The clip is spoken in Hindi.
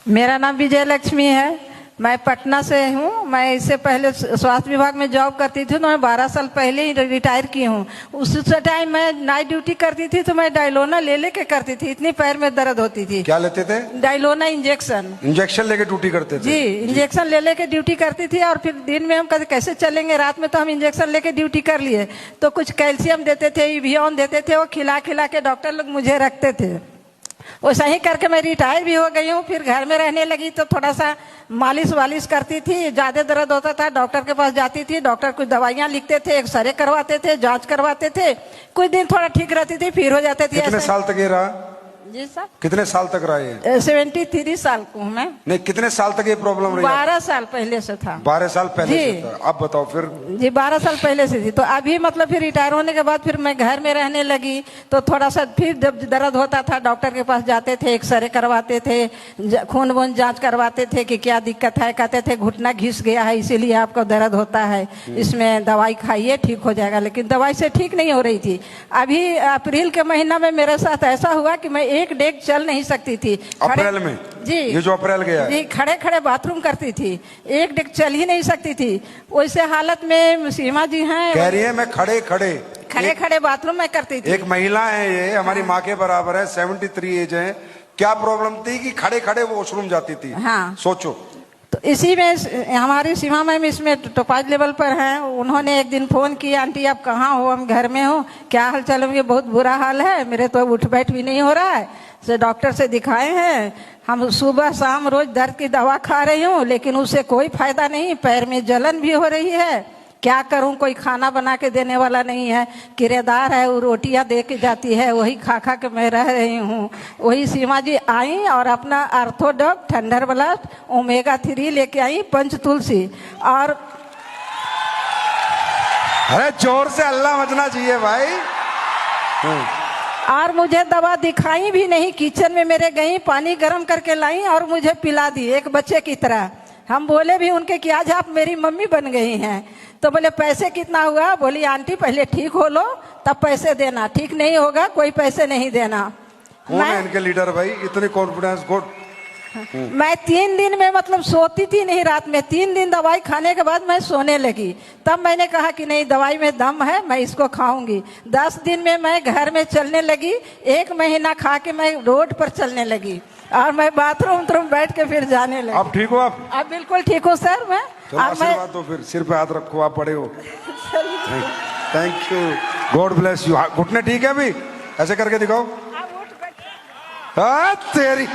मेरा नाम विजय लक्ष्मी है। मैं पटना से हूँ। मैं इससे पहले स्वास्थ्य विभाग में जॉब करती थी, तो मैं 12 साल पहले ही रिटायर की हूँ। उस टाइम मैं नाइट ड्यूटी करती थी, तो मैं डायलोना ले लेके करती थी, इतनी पैर में दर्द होती थी। क्या लेते थे? डायलोना इंजेक्शन। इंजेक्शन लेके ड्यूटी करते थे? जी, इंजेक्शन ले लेके ड्यूटी करती थी। और फिर दिन में हम कहते कैसे चलेंगे, रात में तो हम इंजेक्शन लेके ड्यूटी कर लिए, तो कुछ कैल्शियम देते थे, इवियन देते थे, वो खिला खिला के डॉक्टर लोग मुझे रखते थे। वैसा ही करके मैं रिटायर भी हो गई हूँ। फिर घर में रहने लगी तो थोड़ा सा मालिश वालिश करती थी। ज्यादा दर्द होता था, डॉक्टर के पास जाती थी, डॉक्टर कुछ दवाइयाँ लिखते थे, एक्सरे करवाते थे, जांच करवाते थे। कुछ दिन थोड़ा ठीक रहती थी, फिर हो जाते थे। कितने साल तक ये रहा? जी सर। कितने साल तक रहा ये? 73 साल को हूँ मैं। नहीं, कितने साल तक ये प्रॉब्लम रही? 12 साल पहले से था। 12 साल पहले से था। अब बताओ फिर। जी, 12 साल पहले से थी। तो अभी मतलब फिर रिटायर होने के बाद फिर मैं घर में रहने लगी, तो थोड़ा सा फिर जब दर्द होता था डॉक्टर के पास जाते थे, एक्सरे करवाते थे, खून वून जांच करवाते थे कि क्या दिक्कत है। कहते थे घुटना घिस गया है, इसीलिए आपको दर्द होता है, इसमें दवाई खाइए ठीक हो जाएगा। लेकिन दवाई से ठीक नहीं हो रही थी। अभी अप्रैल के महीना में मेरे साथ ऐसा हुआ कि मैं एक डेग चल नहीं सकती थी। अप्रैल में? जी, ये जो अप्रैल गया है। जी, खड़े खड़े बाथरूम करती थी, एक डेग चल ही नहीं सकती थी। वैसे हालत में सीमा जी हैं, कह रही है मैं खड़े खड़े बाथरूम में करती थी। एक महिला है, ये हमारी माँ के बराबर है, 73 एज है। क्या प्रॉब्लम थी कि खड़े खड़े वो वॉशरूम जाती थी? हाँ, सोचो। तो इसी में हमारी सीमा मैम इसमें टॉप लेवल पर हैं। उन्होंने एक दिन फोन किया, आंटी आप कहाँ हो? हम घर में हो, क्या हाल चाल? ये बहुत बुरा हाल है, मेरे तो उठ बैठ भी नहीं हो रहा है, से डॉक्टर से दिखाए हैं हम, सुबह शाम रोज दर्द की दवा खा रही हूँ, लेकिन उससे कोई फायदा नहीं, पैर में जलन भी हो रही है। क्या करूं? कोई खाना बना के देने वाला नहीं है, किराएदार है, वो रोटियां दे के जाती है, वही खा खा के मैं रह रही हूँ। वही सीमा जी आई और अपना आर्थोडॉक, थंडर ब्लास्ट, ओमेगा 3 लेके आई, पंच तुलसी। और अरे जोर से अल्लाह मचना चाहिए भाई। और मुझे दवा दिखाई भी नहीं, किचन में मेरे गई, पानी गर्म करके लाई और मुझे पिला दी एक बच्चे की तरह। हम बोले भी उनके कि आज आप मेरी मम्मी बन गई हैं। तो बोले पैसे कितना हुआ? बोली आंटी पहले ठीक हो लो तब पैसे देना, ठीक नहीं होगा कोई पैसे नहीं देना। कौन है इनके लीडर भाई? इतनी कॉन्फिडेंस? गुड। मैं 3 दिन में मतलब सोती थी नहीं रात में। 3 दिन दवाई खाने के बाद मैं सोने लगी। तब मैंने कहा कि नहीं, दवाई में दम है, मैं इसको खाऊंगी। 10 दिन में मैं घर में चलने लगी। 1 महीना खा के मैं रोड पर चलने लगी और मैं बाथरूम बैठ के फिर जाने लगी। अब ठीक हो आप? अब बिल्कुल ठीक हूँ सर मैं। और मैं तो फिर सिर पे हाथ रखो, आप पड़े हो। Thank you, God bless you. घुटने ठीक है अभी? ऐसे करके दिखाओ। तेरी